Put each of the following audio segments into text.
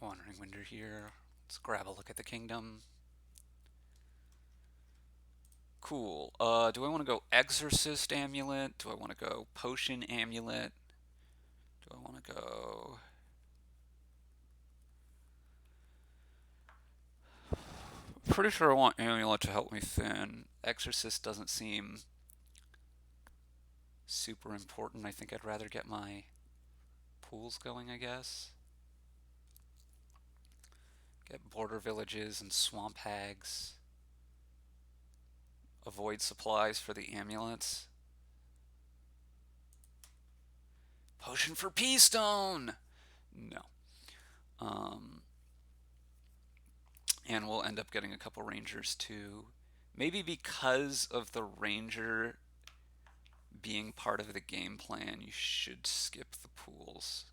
WanderingWinder here. Let's grab a look at the kingdom. Cool. Do I want to go Exorcist Amulet? Do I want to go Potion Amulet? Do I want to go... Pretty sure I want Amulet to help me thin. Exorcist doesn't seem super important. I think I'd rather get my pools going, I guess. Get border villages and swamp hags. Avoid supplies for the amulets. Potion for Peastone! No. And we'll end up getting a couple rangers too. Maybe because of the ranger being part of the game plan, you should skip the pools.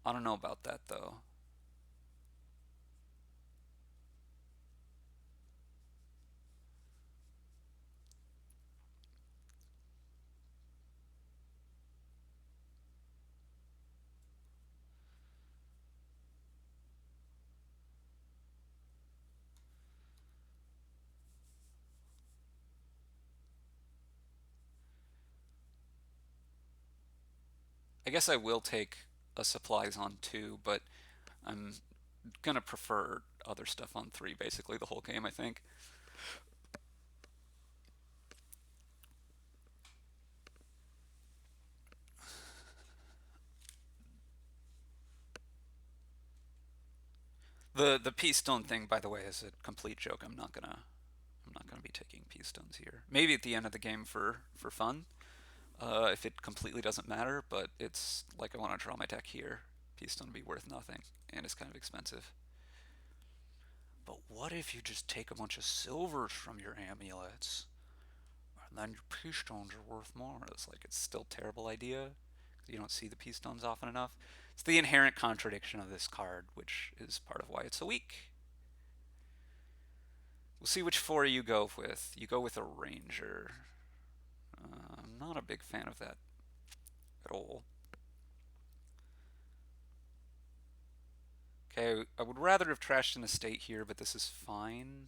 I don't know about that though. I guess I will take a supplies on 2, but I'm gonna prefer other stuff on 3 basically the whole game, I think. The Peastone thing, by the way, is a complete joke. I'm not gonna be taking Peastones here. Maybe at the end of the game for fun. If it completely doesn't matter, but it's like I want to draw my deck here. Peastone would be worth nothing, and it's kind of expensive. But what if you just take a bunch of silvers from your amulets, and then your Peastones are worth more? It's still a terrible idea. You don't see the Peastones often enough. It's the inherent contradiction of this card, which is part of why it's so weak. We'll see which 4 you go with. You go with a ranger. I'm not a big fan of that at all. Okay, I would rather have trashed an estate here, but this is fine.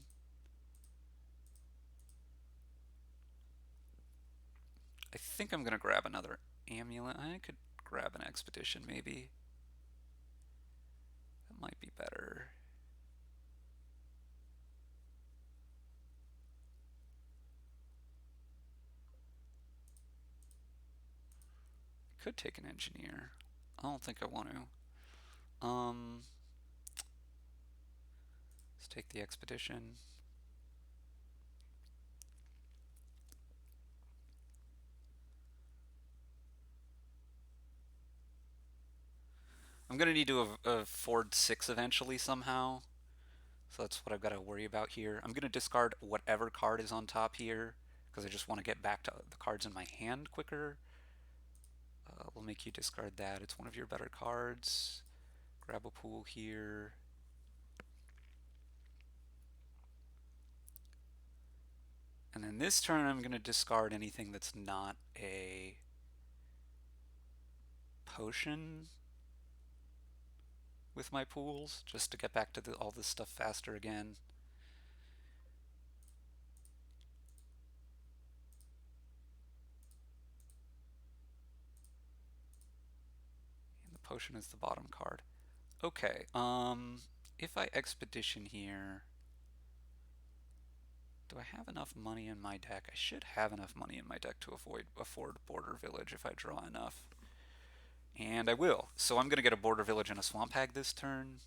I think I'm going to grab another amulet. I could grab an expedition, maybe. That might be better. I could take an engineer. I don't think I want to. Let's take the expedition. I'm going to need to afford 6 eventually somehow. So that's what I've got to worry about here. I'm going to discard whatever card is on top here because I just want to get back to the cards in my hand quicker. We'll make you discard that. It's one of your better cards. Grab a pool here. And then this turn I'm going to discard anything that's not a potion with my pools, just to get back to all this stuff faster again. And the potion is the bottom card. Okay, if I expedition here, do I have enough money in my deck? I should have enough money in my deck to afford Border Village if I draw enough. And I will. So I'm going to get a Border Village and a Swamp Hag this turn.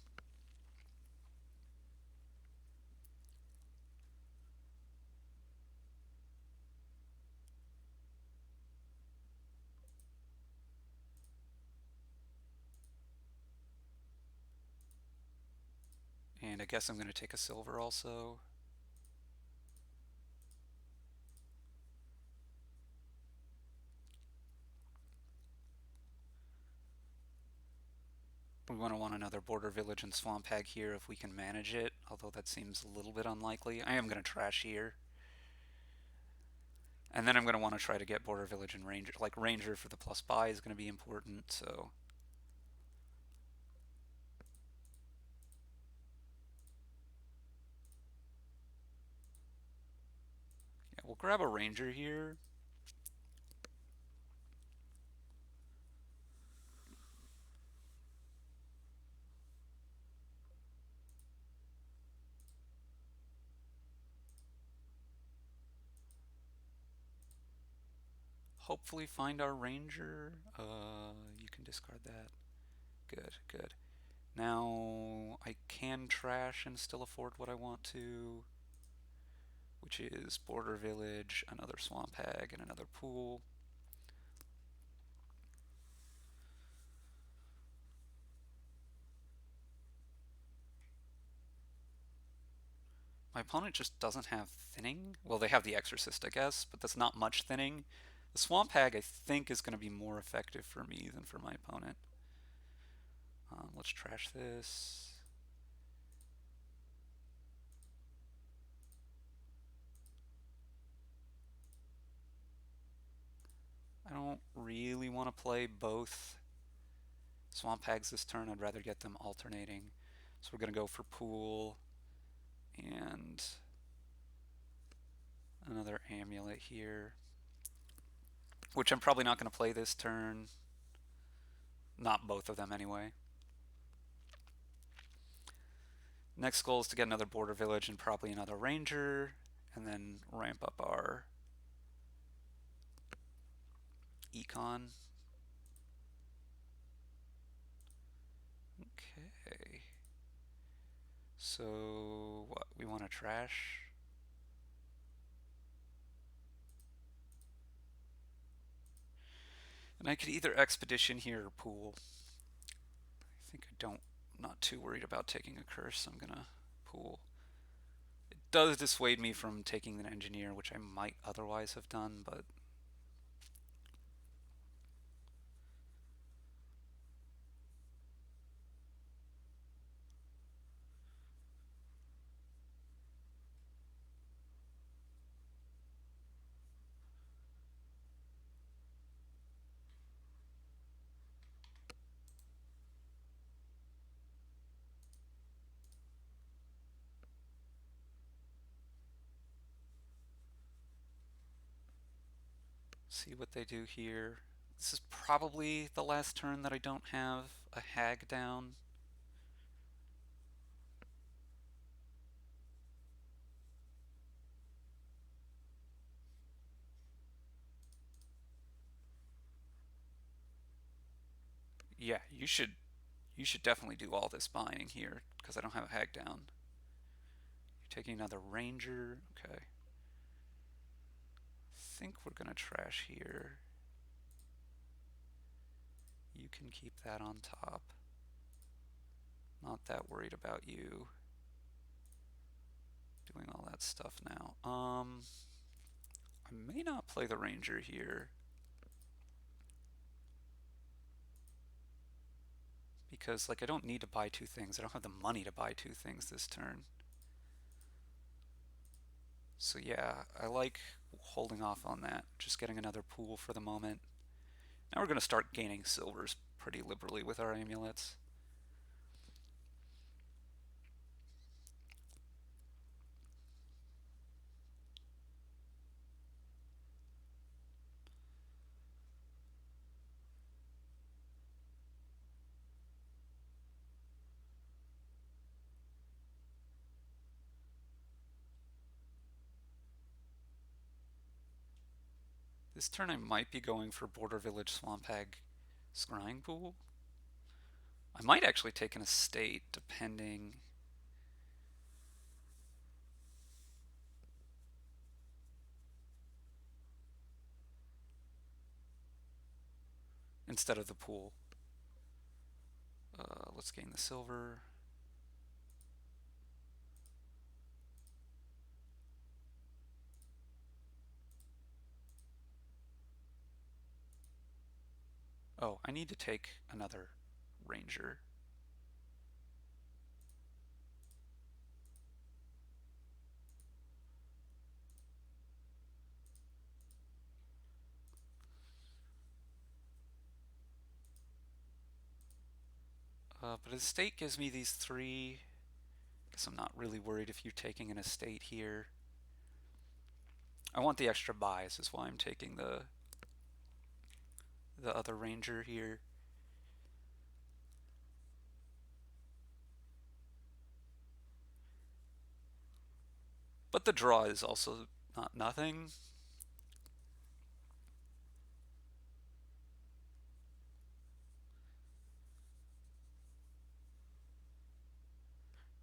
And I guess I'm going to take a silver also. We want to want another Border Village and Swamp Hag here if we can manage it, although that seems a little bit unlikely. I am going to trash here. And then I'm going to want to try to get Border Village and Ranger. Like, Ranger for the plus buy is going to be important, so... grab a ranger here. Hopefully find our ranger. You can discard that. Good, good. Now I can trash and still afford what I want to, which is border village, another swamp hag, and another pool. My opponent just doesn't have thinning. Well, they have the exorcist, I guess, but that's not much thinning. The swamp hag, I think, is going to be more effective for me than for my opponent. Let's trash this. I don't really want to play both swamp hags this turn. I'd rather get them alternating. So we're going to go for pool and another amulet here, which I'm probably not going to play this turn. Not both of them anyway. Next goal is to get another border village and probably another ranger, and then ramp up our econ. Okay. So what? We want to trash? And I could either expedition here or pool. I think I don't. I'm not too worried about taking a curse. So I'm gonna pool. It does dissuade me from taking an engineer, which I might otherwise have done, but see what they do here. This is probably the last turn that I don't have a hag down. Yeah, you should definitely do all this buying here because I don't have a hag down. You're taking another ranger. Okay. I think we're gonna trash here. You can keep that on top. Not that worried about you doing all that stuff now. I may not play the ranger here because like I don't need to buy two things. I don't have the money to buy two things this turn. So yeah, I like holding off on that. Just getting another pool for the moment. Now we're going to start gaining silvers pretty liberally with our amulets. This turn I might be going for Border Village Swamp Hag Scrying Pool. I might actually take an estate depending. Instead of the pool. Let's gain the silver. Oh, I need to take another ranger. But estate gives me these three. Guess I'm not really worried if you're taking an estate here. I want the extra buys, is why I'm taking the other ranger here. But the draw is also not nothing.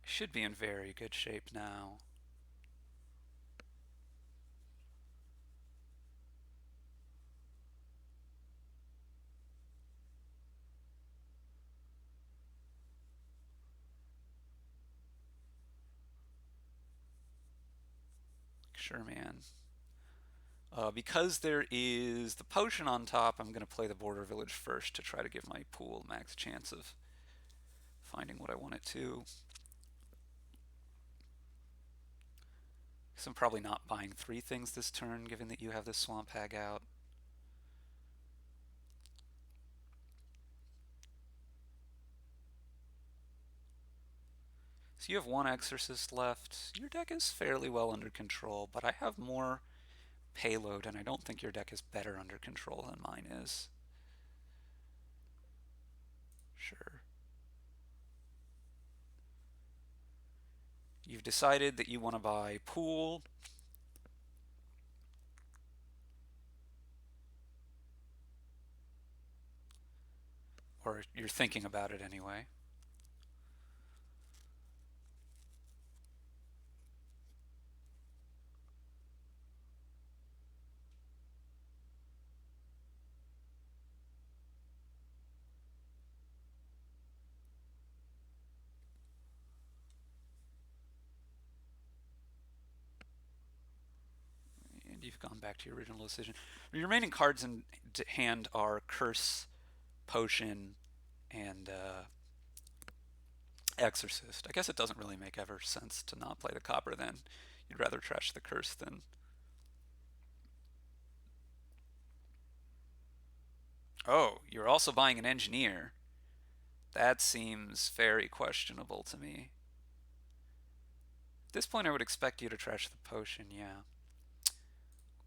Should be in very good shape now. Sure, man. Because there is the potion on top, I'm going to play the border village first to try to give my pool max chance of finding what I want it to. Because I'm probably not buying 3 things this turn, given that you have this swamp hag out. So you have 1 exorcist left. Your deck is fairly well under control, but I have more payload, and I don't think your deck is better under control than mine is. Sure. You've decided that you want to buy pool. Or you're thinking about it anyway. And you've gone back to your original decision. Your remaining cards in hand are Curse, Potion, and Exorcist. I guess it doesn't really make ever sense to not play the copper then. You'd rather trash the Curse than... Oh, you're also buying an Engineer. That seems very questionable to me. At this point, I would expect you to trash the Potion, yeah.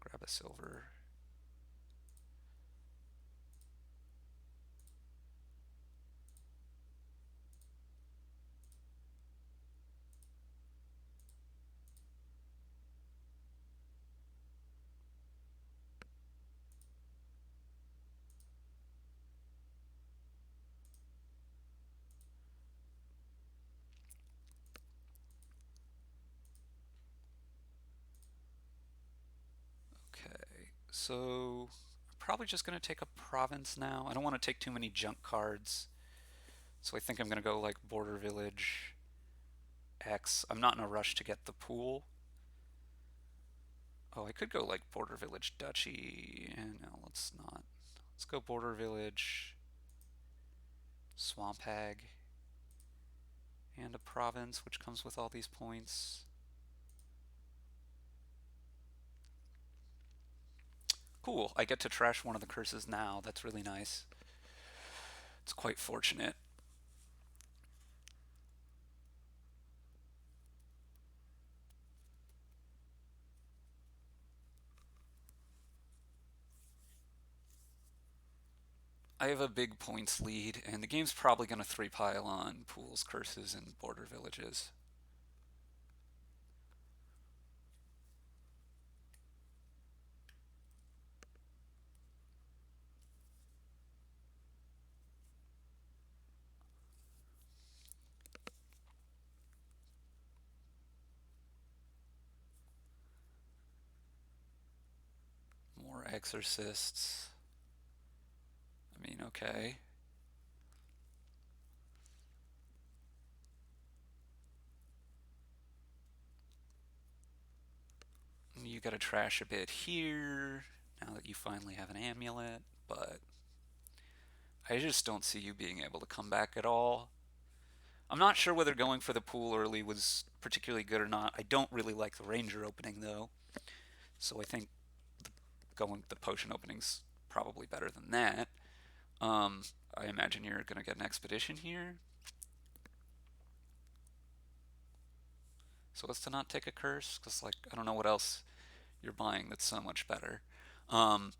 Grab a silver. Okay, so I'm probably just going to take a province now. I don't want to take too many junk cards. So I think I'm going to go like Border Village X. I'm not in a rush to get the pool. Oh, I could go like Border Village Duchy. No, let's not. Let's go Border Village Swamp Hag and a province, which comes with all these points. Cool, I get to trash one of the curses now. That's really nice. It's quite fortunate. I have a big points lead, and the game's probably going to 3-pile on pools, curses, and border villages. More exorcists. I mean, okay. You gotta trash a bit here, now that you finally have an amulet, but I just don't see you being able to come back at all. I'm not sure whether going for the pool early was particularly good or not. I don't really like the ranger opening, though, so I think going the potion opening's probably better than that. I imagine you're gonna get an expedition here. So as to not take a curse, because like I don't know what else you're buying that's so much better. Um,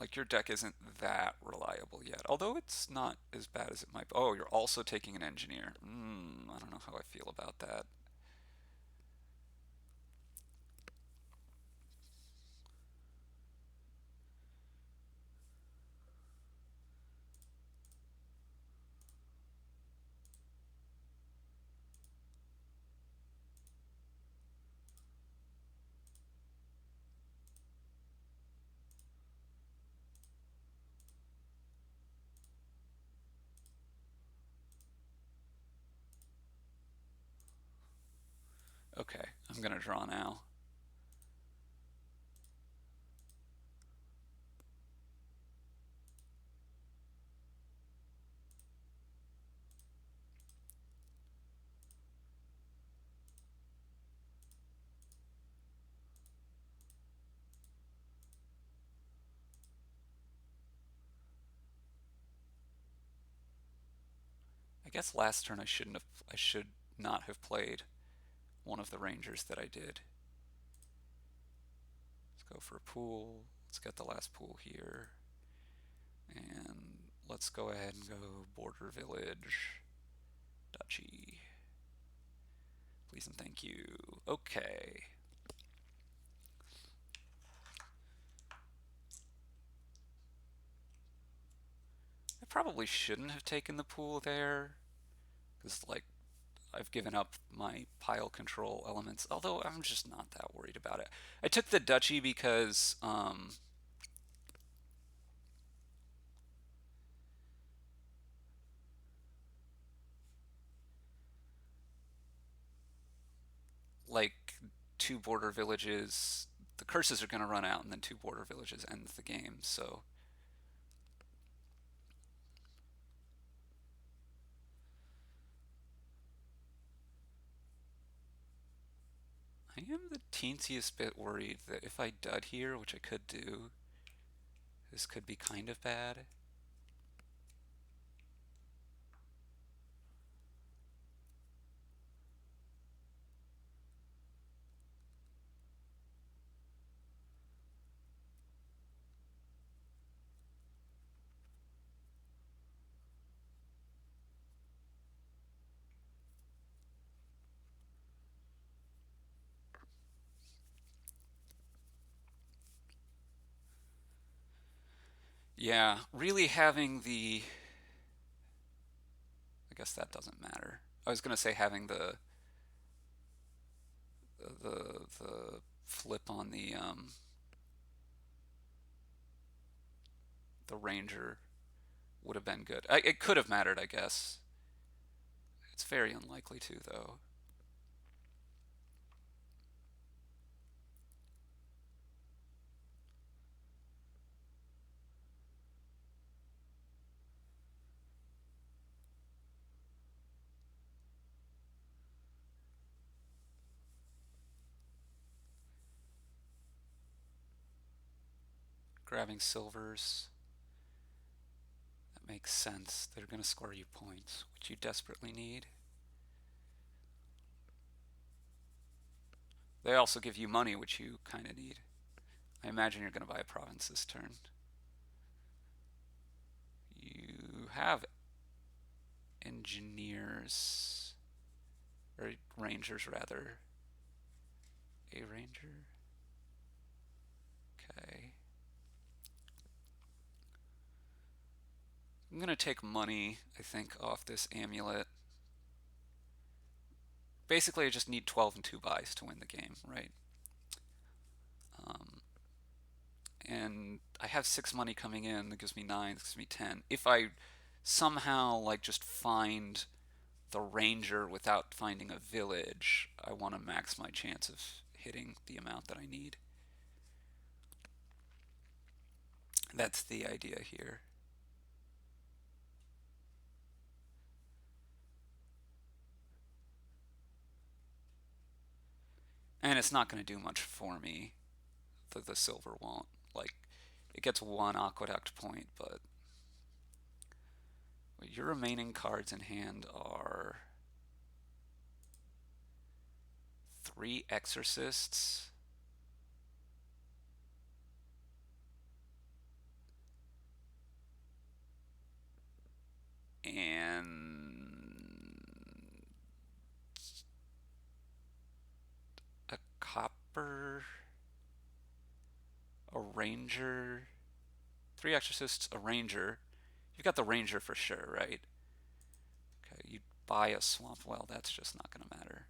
like your deck isn't that reliable yet, although it's not as bad as it might be. Oh, you're also taking an engineer. I don't know how I feel about that. Okay, I'm gonna draw now. I guess last turn I should not have played one of the rangers that I did. Let's go for a pool. Let's get the last pool here. And let's go ahead and go border village. Duchy. Please and thank you. Okay. I probably shouldn't have taken the pool there, because, like, I've given up my pile control elements, although I'm just not that worried about it. I took the duchy because, like, two border villages, the curses are going to run out, and then two border villages ends the game, so I am the teensiest bit worried that if I dud here, which I could do, this could be kind of bad. Yeah, really having the... I guess that doesn't matter. I was going to say having the flip on the ranger would have been good. It could have mattered, I guess. It's very unlikely to, though. Grabbing silvers, that makes sense. They're going to score you points, which you desperately need. They also give you money, which you kind of need. I imagine you're going to buy a province this turn. You have engineers, or rangers rather. A ranger. Okay. I'm gonna take money, I think, off this amulet. Basically, I just need 12 and 2 buys to win the game, right? Um, and I have 6 money coming in. That gives me 9. That gives me 10. If I somehow like just find the ranger without finding a village, I want to max my chance of hitting the amount that I need. That's the idea here. And it's not going to do much for me. The silver won't. Like, It gets one aqueduct point, but your remaining cards in hand are three exorcists, and a copper, a ranger, three exorcists, a ranger. You've got the ranger for sure, right? Okay, you buy a swamp. Well, that's just not going to matter.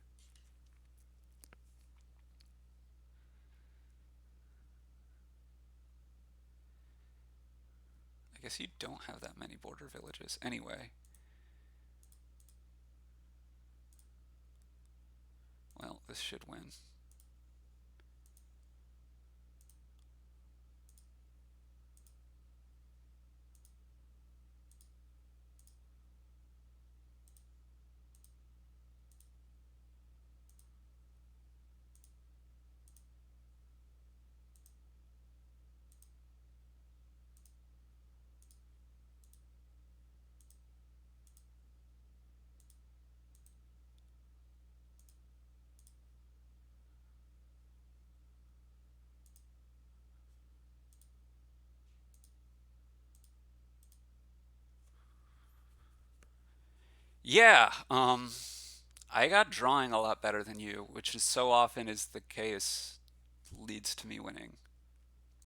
I guess you don't have that many border villages anyway. Well, this should win. Yeah, I got drawing a lot better than you, which is so often is the case leads to me winning.